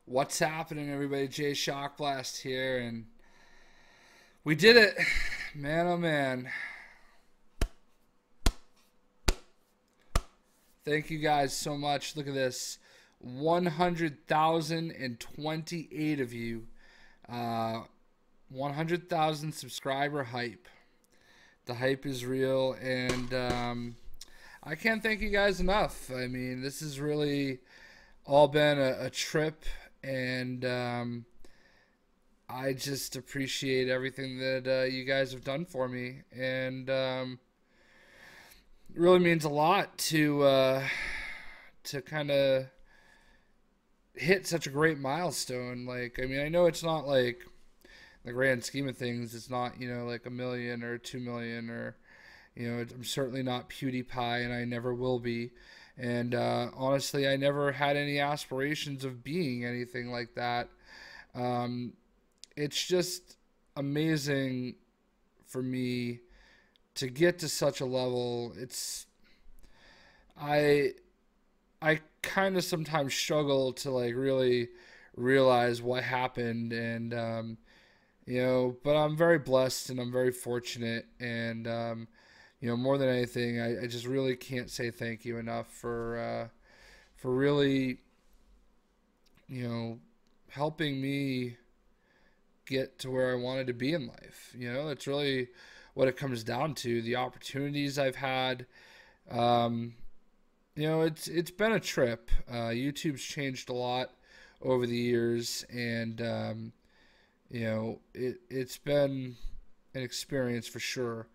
What's happening, everybody? Jay Shockblast here, and we did it, man. Oh man! Thank you guys so much. Look at this, 100,028 of you, 100,000 subscriber hype. The hype is real, and I can't thank you guys enough. I mean, this has really all been a trip, and I just appreciate everything that you guys have done for me, and it really means a lot to kind of hit such a great milestone. Like, I mean, I know it's not like in the grand scheme of things, it's not, like 1 million or 2 million or, I'm certainly not PewDiePie, and I never will be. And honestly, I never had any aspirations of being anything like that. It's just amazing for me to get to such a level. I I kind of sometimes struggle to like really realize what happened, and but I'm very blessed and I'm very fortunate, and more than anything, I just really can't say thank you enough for really, helping me get to where I wanted to be in life. That's really what it comes down to. The opportunities I've had, it's been a trip. YouTube's changed a lot over the years, and it's been an experience for sure.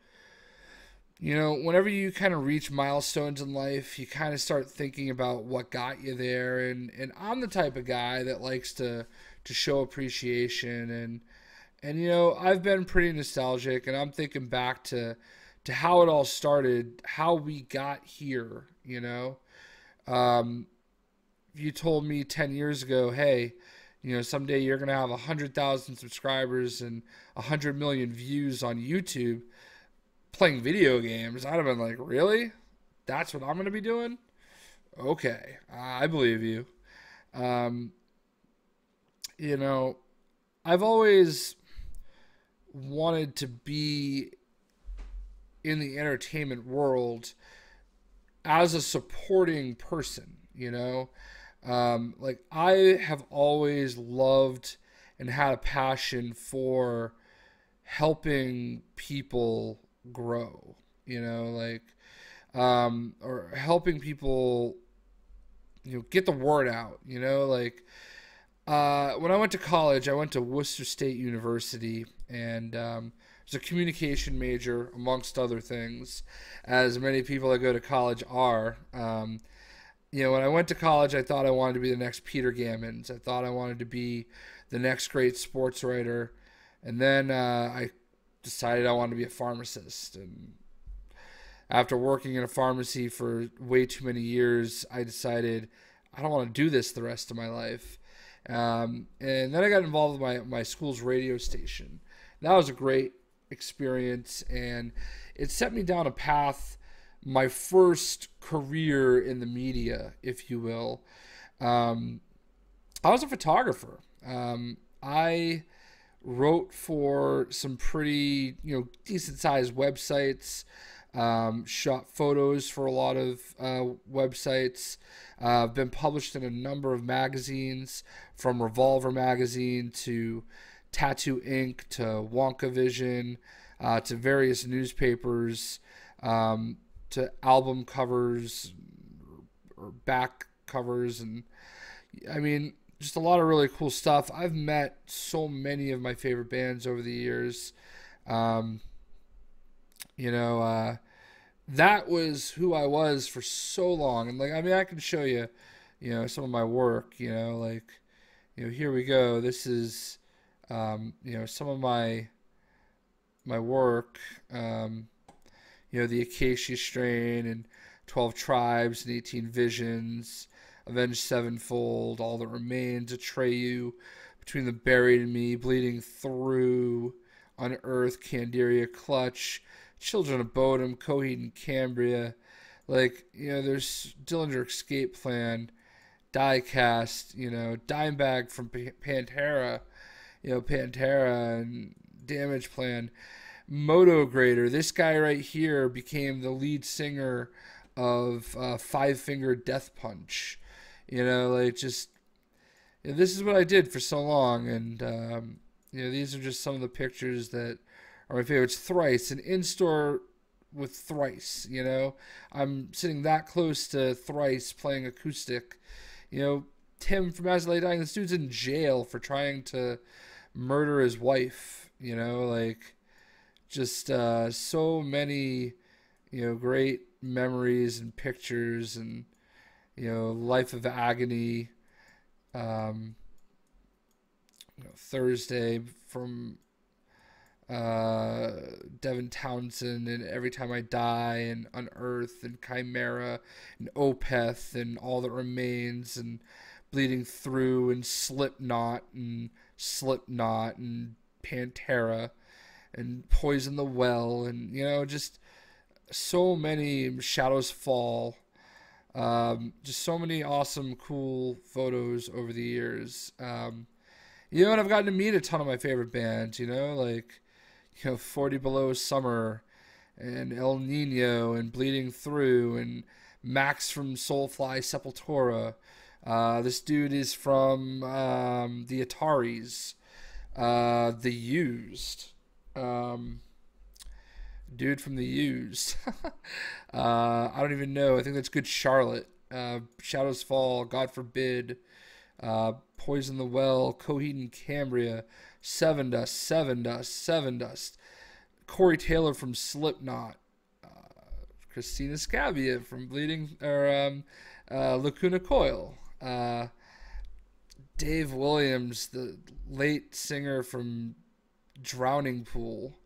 Whenever you kind of reach milestones in life, you kind of start thinking about what got you there. And I'm the type of guy that likes to show appreciation. And I've been pretty nostalgic, and I'm thinking back to how it all started, how we got here. If you told me 10 years ago, hey, someday you're going to have 100,000 subscribers and 100 million views on YouTube playing video games, I'd have been like, really? That's what I'm going to be doing? Okay, I believe you. Um, I've always wanted to be in the entertainment world as a supporting person, like I have always loved and had a passion for helping people grow, or helping people, get the word out, like when I went to college, I went to Worcester State University, and was a communication major, amongst other things, as many people that go to college are. When I went to college, I thought I wanted to be the next Peter Gammons. I thought I wanted to be the next great sports writer. And then I decided I wanted to be a pharmacist. And after working in a pharmacy for way too many years, I decided I don't want to do this the rest of my life. And then I got involved with my school's radio station. That was a great experience, and it set me down a path, my first career in the media, if you will. I was a photographer. I wrote for some pretty, decent sized websites, shot photos for a lot of websites. I've been published in a number of magazines, from Revolver magazine to Tattoo Ink to Wonka Vision, to various newspapers, to album covers or back covers, and I mean, just a lot of really cool stuff. I've met so many of my favorite bands over the years. That was who I was for so long, and like, I mean, I can show you, some of my work. Here we go. This is some of my work, the Acacia Strain and 12 Tribes and 18 Visions, Avenged Sevenfold, All That Remains, Atreyu, Between the Buried and Me, Bleeding Through, Unearthed, Candiria Clutch, Children of Bodom, Coheed and Cambria. Like, there's Dillinger Escape Plan, Diecast, Dimebag from Pantera, Pantera and Damage Plan. Moto Grader. This guy right here became the lead singer of Five Finger Death Punch. Like just this is what I did for so long, and these are just some of the pictures that are my favorites. Thrice, an in-store with Thrice. I'm sitting that close to Thrice playing acoustic. Tim from As I Lay Dying. This dude's in jail for trying to murder his wife. Like just so many, great memories and pictures and life of agony. Thursday from Devin Townsend and Every Time I Die and Unearth and Chimera and Opeth and All That Remains and Bleeding Through and Slipknot and Pantera and Poison the Well and just so many. Shadows Fall. Just so many awesome, cool photos over the years. And I've gotten to meet a ton of my favorite bands, like, 40 Below Summer and El Nino and Bleeding Through and Max from Soulfly Sepultura. This dude is from the Ataris. The Used. Dude from The Used. I don't even know. I think that's Good Charlotte. Shadows Fall, God Forbid, Poison the Well, Coheed and Cambria, Sevendust. Corey Taylor from Slipknot, Christina Scabia from Lacuna Coil, Dave Williams, the late singer from Drowning Pool.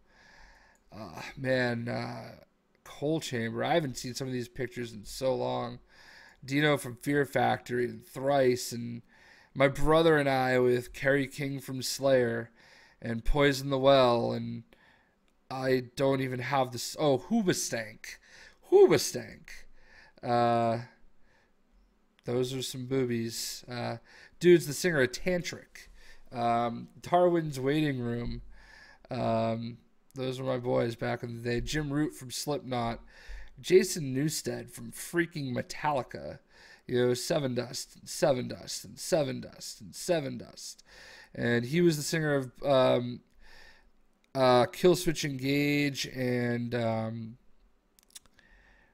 Coal Chamber. I haven't seen some of these pictures in so long. Dino from Fear Factory and Thrice, and my brother and I with Kerry King from Slayer and Poison the Well, and I don't even have this. Oh, Hoobastank. Those are some boobies. Dude's the singer of Tantric. Darwin's Waiting Room. Those were my boys back in the day. Jim Root from Slipknot. Jason Newsted from freaking Metallica. Sevendust. And he was the singer of Killswitch Engage and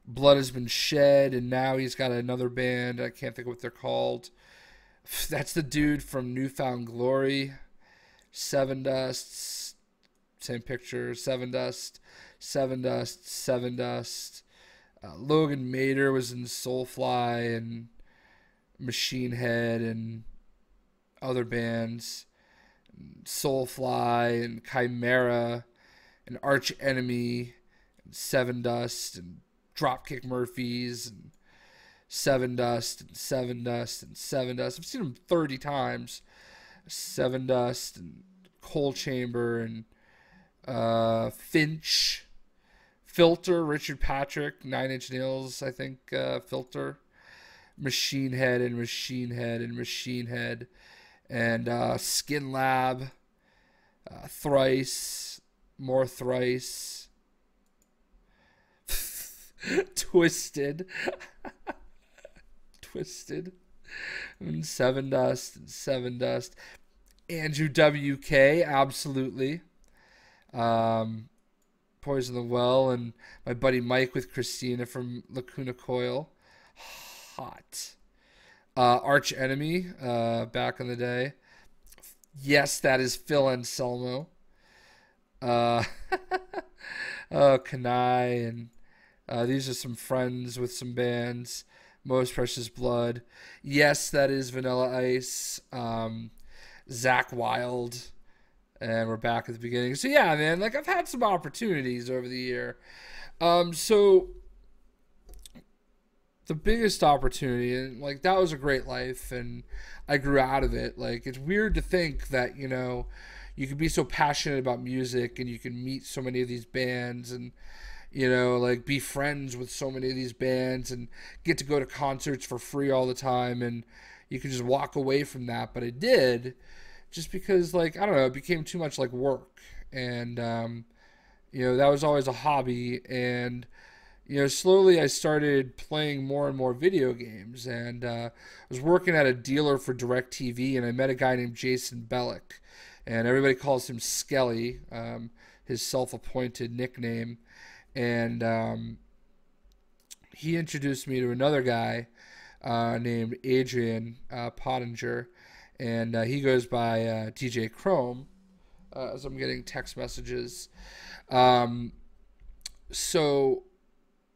Blood Has Been Shed. And now he's got another band. I can't think of what they're called. That's the dude from Newfound Glory. Sevendust. Same picture. Sevendust. Logan Mader was in Soulfly and Machine Head and other bands. Soulfly and Chimera and Arch Enemy and Sevendust and Dropkick Murphys and Sevendust. I've seen them 30 times. Sevendust and Coal Chamber and Finch, Filter, Richard Patrick, 9 Inch Nails, I think, Filter, Machine Head and Skin Lab, Thrice, more Thrice, Twisted, and Sevendust, Andrew WK, absolutely. Poison the Well and my buddy Mike with Christina from Lacuna Coil. Hot. Arch Enemy, back in the day. Yes, that is Phil Anselmo. Kanai, and these are some friends with some bands. Most Precious Blood. Yes, that is Vanilla Ice. Zach Wilde. And we're back at the beginning. So yeah, man, like I've had some opportunities over the year. So the biggest opportunity, and like that was a great life, and I grew out of it. Like it's weird to think that you could be so passionate about music, and you can meet so many of these bands, and like be friends with so many of these bands, and get to go to concerts for free all the time, and you could just walk away from that, but I did, just because, like, I don't know, it became too much like work. And that was always a hobby. And slowly I started playing more and more video games. And I was working at a dealer for DirecTV, and I met a guy named Jason Bellick, and everybody calls him Skelly, his self-appointed nickname. And he introduced me to another guy named Adrian Pottinger, and he goes by DJ Chrome, as I'm getting text messages. So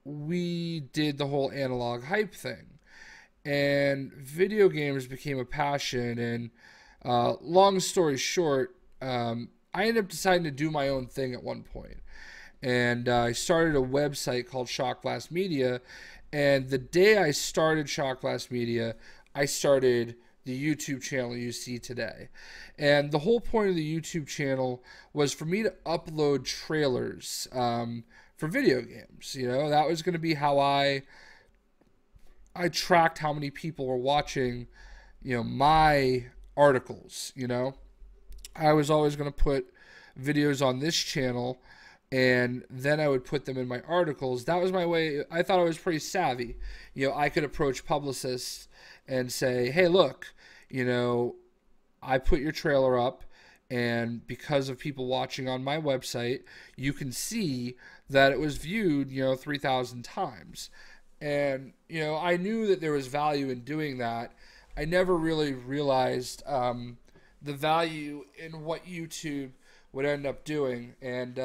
we did the whole analog hype thing, and video games became a passion. And long story short, I ended up deciding to do my own thing at one point. And I started a website called Shot Glass Media. And the day I started Shot Glass Media, I started the YouTube channel you see today. And the whole point of the YouTube channel was for me to upload trailers for video games. That was going to be how I tracked how many people were watching, my articles. I was always going to put videos on this channel, and then I would put them in my articles. That was my way. I thought I was pretty savvy. I could approach publicists and say, hey, look, I put your trailer up, and because of people watching on my website, you can see that it was viewed, 3,000 times. And, I knew that there was value in doing that. I never really realized the value in what YouTube would end up doing. And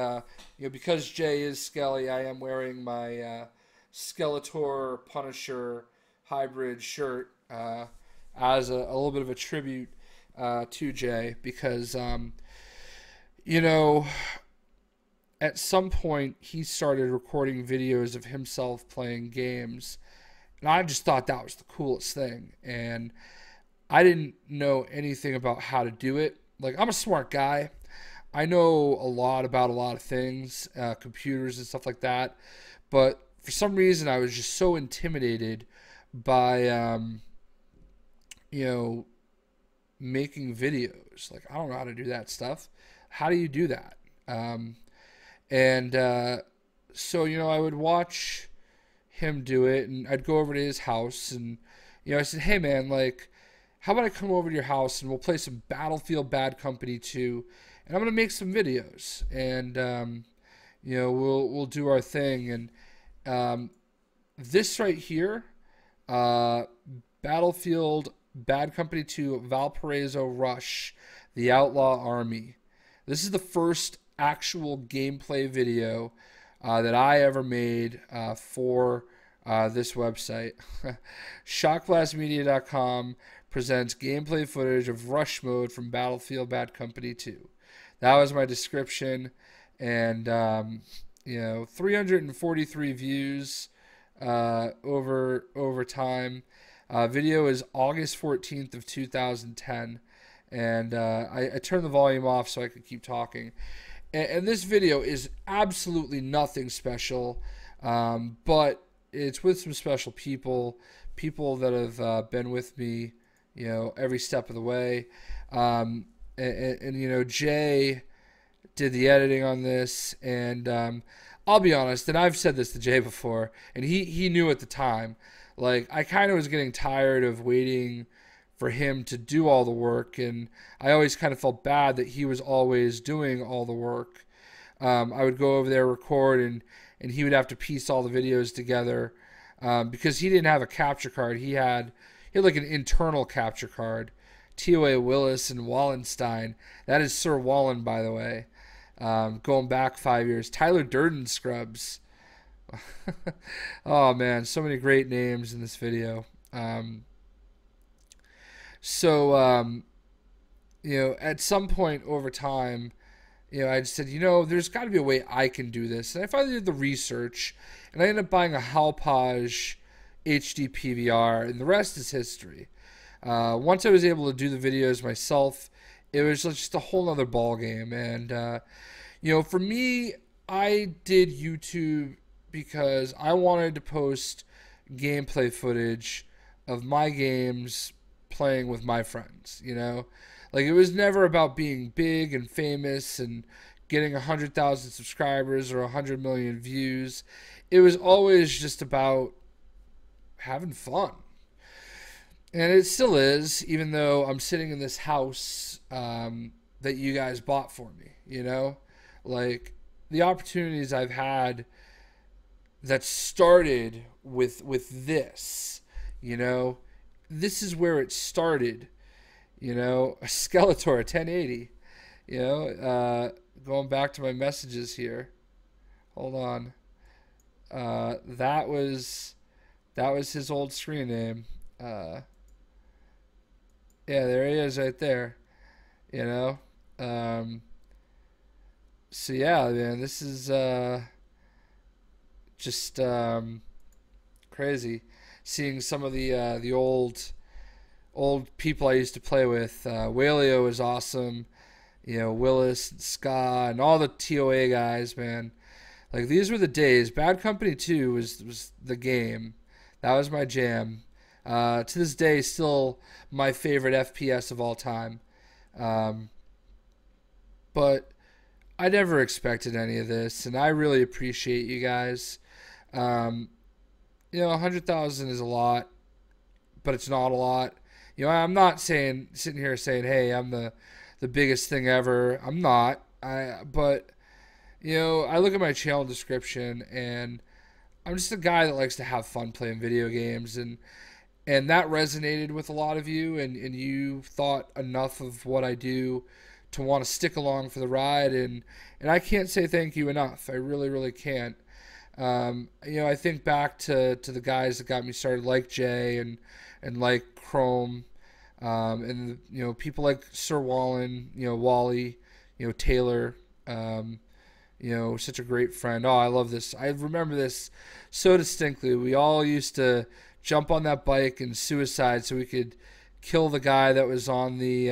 because Jay is Skelly, I am wearing my Skeletor Punisher hybrid shirt as a little bit of a tribute to Jay, because at some point he started recording videos of himself playing games, and I just thought that was the coolest thing. And I didn't know anything about how to do it. Like, I'm a smart guy. I know a lot about a lot of things, computers and stuff like that. But for some reason, I was just so intimidated by, making videos. Like, I don't know how to do that stuff. How do you do that? So, I would watch him do it, and I'd go over to his house, and, I said, hey, man, like, how about I come over to your house and we'll play some Battlefield Bad Company 2, and I'm going to make some videos, and, we'll do our thing. And this right here, Battlefield Bad Company 2 Valparaiso Rush, The Outlaw Army. This is the first actual gameplay video that I ever made for this website. ShotGlassMedia.com presents gameplay footage of Rush Mode from Battlefield Bad Company 2. That was my description, and 343 views over time. Video is August 14th of 2010, and I turned the volume off so I could keep talking. And this video is absolutely nothing special, but it's with some special people that have been with me, every step of the way. Jay did the editing on this, and I'll be honest, and I've said this to Jay before, and he knew at the time. Like, I kind of was getting tired of waiting for him to do all the work, and I always kind of felt bad that he was always doing all the work. I would go over there, record, and he would have to piece all the videos together, because he didn't have a capture card. He had like an internal capture card. T.O.A. Willis and Wallenstein. That is Sir Wallen, by the way. Going back 5 years. Tyler Durden Scrubs. Oh, man. So many great names in this video. At some point over time, I just said, there's got to be a way I can do this. And I finally did the research, and I ended up buying a Halpage HD PVR, and the rest is history. Once I was able to do the videos myself, it was just a whole other ball game. And for me, I did YouTube because I wanted to post gameplay footage of my games playing with my friends, you know? Like, it was never about being big and famous and getting 100,000 subscribers or 100 million views. It was always just about having fun. And it still is, even though I'm sitting in this house that you guys bought for me, you know? Like, the opportunities I've had that started with this, you know? This is where it started, you know? A Skeletor, a 1080, you know? Going back to my messages here. Hold on. That was his old screen name. Yeah, there he is right there. You know? So yeah, man, this is just crazy. Seeing some of the old people I used to play with. Whalio is awesome. You know, Willis and Ska and all the TOA guys, man. Like, these were the days. Bad Company 2 was the game. That was my jam. To this day, still my favorite FPS of all time. But I never expected any of this, and I really appreciate you guys. Um, you know, 100,000 is a lot, but it's not a lot. You know, I'm not sitting here saying, "Hey, I'm the biggest thing ever." I'm not. But you know, I look at my channel description, and I'm just a guy that likes to have fun playing video games, and that resonated with a lot of you, and you thought enough of what I do to want to stick along for the ride, and I can't say thank you enough. I really, really can't. You know, I think back to the guys that got me started, like Jay and like Chrome, and you know, people like Sir Wallen, you know, Wally, you know, Taylor, you know, such a great friend. Oh, I love this. I remember this so distinctly. We all used to jump on that bike and suicide so we could kill the guy that was on the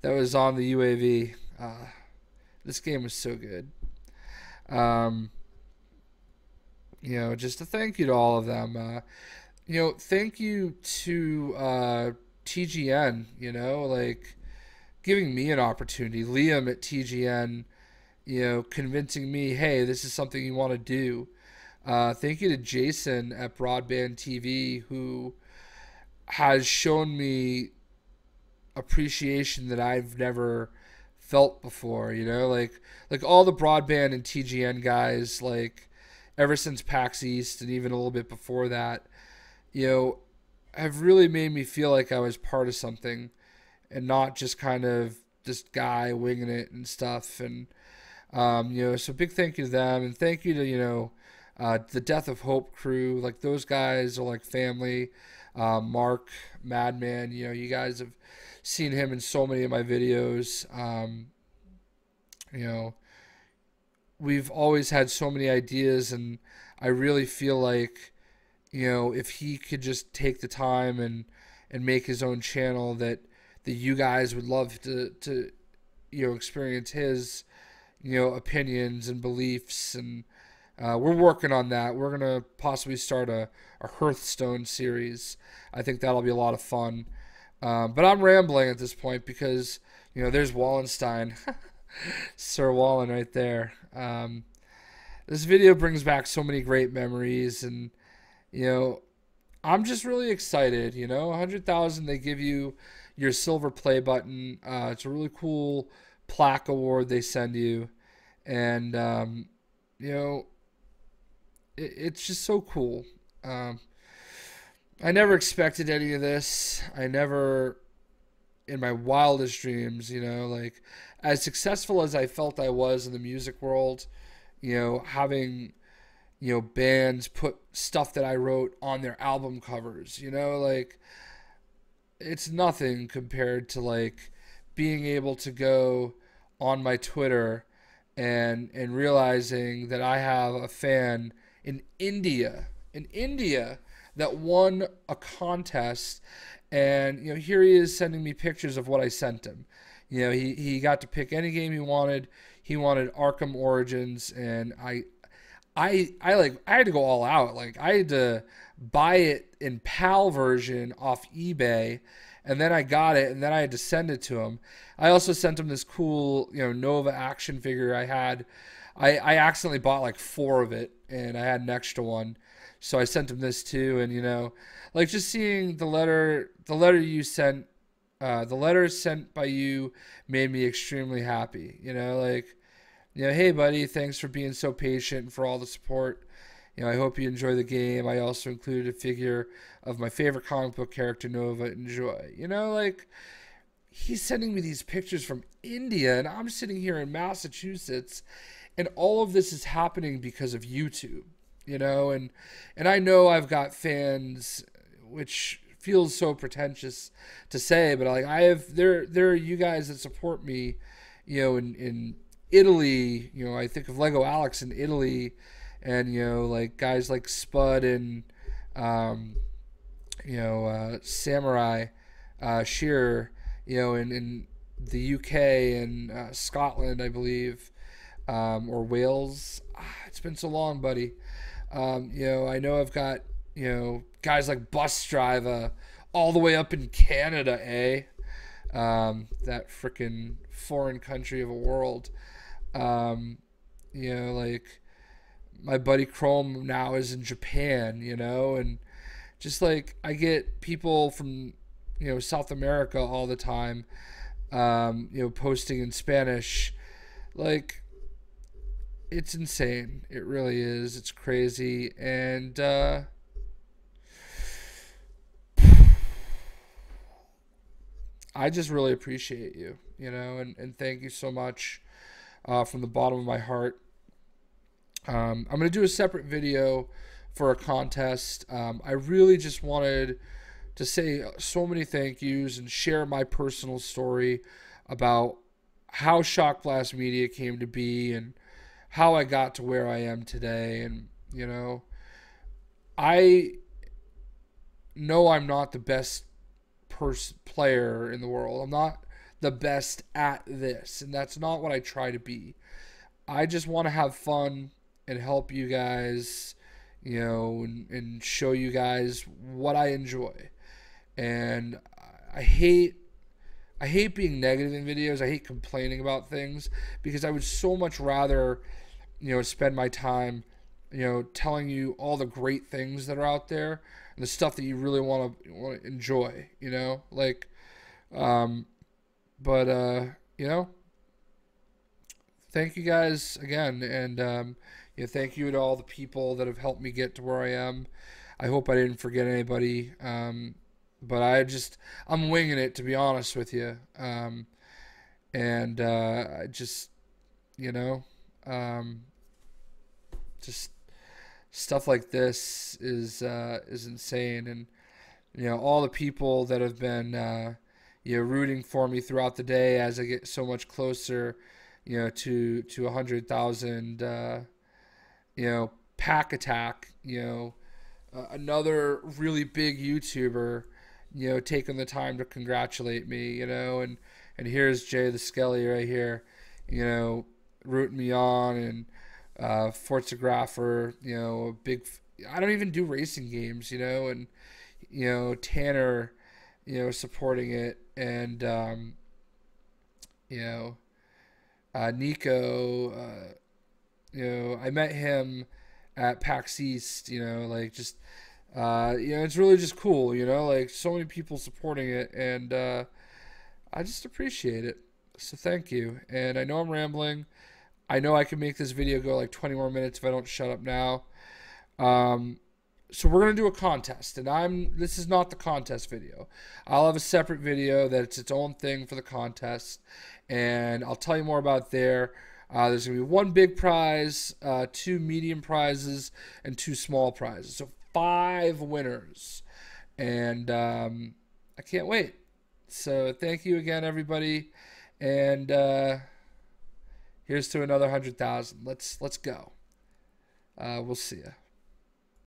that was on the UAV. This game was so good. You know, just a thank you to all of them. You know, thank you to TGN. You know, like, giving me an opportunity. Liam at TGN, you know, convincing me, hey, this is something you want to do. Thank you to Jason at Broadband TV, who has shown me appreciation that I've never felt before. You know, like all the Broadband and TGN guys, like ever since PAX East and even a little bit before that, you know, have really made me feel like I was part of something and not just kind of this guy winging it and stuff. And you know, so big thank you to them, and thank you to, you know, the Death of Hope crew. Like, those guys are like family. Mark, Madman, you know, you guys have seen him in so many of my videos. You know, we've always had so many ideas, and I really feel like, you know, if he could just take the time and make his own channel, that you guys would love to you know, experience his, you know, opinions and beliefs. And we're working on that. We're gonna possibly start a Hearthstone series. I think that'll be a lot of fun. But I'm rambling at this point because, you know, there's Wallenstein, Sir Wallen right there. This video brings back so many great memories, and you know, I'm just really excited. You know, 100,000, they give you your silver play button. It's a really cool plaque award they send you, and you know, it's just so cool. I never expected any of this. I never, in my wildest dreams, you know, like, as successful as I felt I was in the music world, you know, having, you know, bands put stuff that I wrote on their album covers, you know, like, it's nothing compared to, like, being able to go on my Twitter and realizing that I have a fan in India that won a contest, and you know, here he is sending me pictures of what I sent him. You know, he got to pick any game he wanted. He wanted Arkham Origins, and I had to go all out. Like I had to buy it in PAL version off eBay, and then I got it, and then I had to send it to him. I also sent him this cool, Nova action figure I had. I accidentally bought like four of it, and I had an extra one, so I sent him this too. And like just seeing the letter you sent, the letter sent by you made me extremely happy. Like hey buddy, thanks for being so patient and for all the support. I hope you enjoy the game. I also included a figure of my favorite comic book character, Nova. Enjoy. Like he's sending me these pictures from India, and I'm sitting here in Massachusetts, and all of this is happening because of YouTube. And I know I've got fans, which feels so pretentious to say, but like there are you guys that support me, in Italy. I think of Lego Alex in Italy, and like guys like Spud and Samurai Shearer, in the UK and Scotland, I believe, or Wales. It's been so long, buddy. I know I've got guys like Bus Driver all the way up in Canada, eh? That freaking foreign country of a world. Like my buddy Chrome now is in Japan, and just like I get people from South America all the time, posting in Spanish. Like it's insane. It really is. It's crazy. And I just really appreciate you, and thank you so much, from the bottom of my heart. I'm going to do a separate video for a contest. I really just wanted to say so many thank yous and share my personal story about how Shock Blast Media came to be and how I got to where I am today. And, I know I'm not the best player in the world. I'm not the best at this, and that's not what I try to be. I just want to have fun and help you guys, and show you guys what I enjoy. And I hate being negative in videos. I hate complaining about things because I would so much rather, spend my time, telling you all the great things that are out there and the stuff that you really want to enjoy, like, but thank you guys again, and thank you to all the people that have helped me get to where I am. I hope I didn't forget anybody, but I'm winging it, to be honest with you, and I just, just stuff like this is insane. And all the people that have been rooting for me throughout the day as I get so much closer, to 100,000, Pack Attack, another really big YouTuber, taking the time to congratulate me, and here's Jay the Skelly right here, rooting me on, and Fortographer, a big. I don't even do racing games, and Tanner, supporting it, and Nico, I met him at PAX East, like just it's really just cool, like so many people supporting it, and I just appreciate it. So thank you. And I know I'm rambling. I know I can make this video go like 20 more minutes if I don't shut up now. So we're gonna do a contest, and this is not the contest video. I'll have a separate video that's its own thing for the contest, and I'll tell you more about there. There's gonna be one big prize, two medium prizes, and two small prizes. So 5 winners, and I can't wait. So thank you again, everybody, and here's to another 100,000. Let's go. We'll see ya.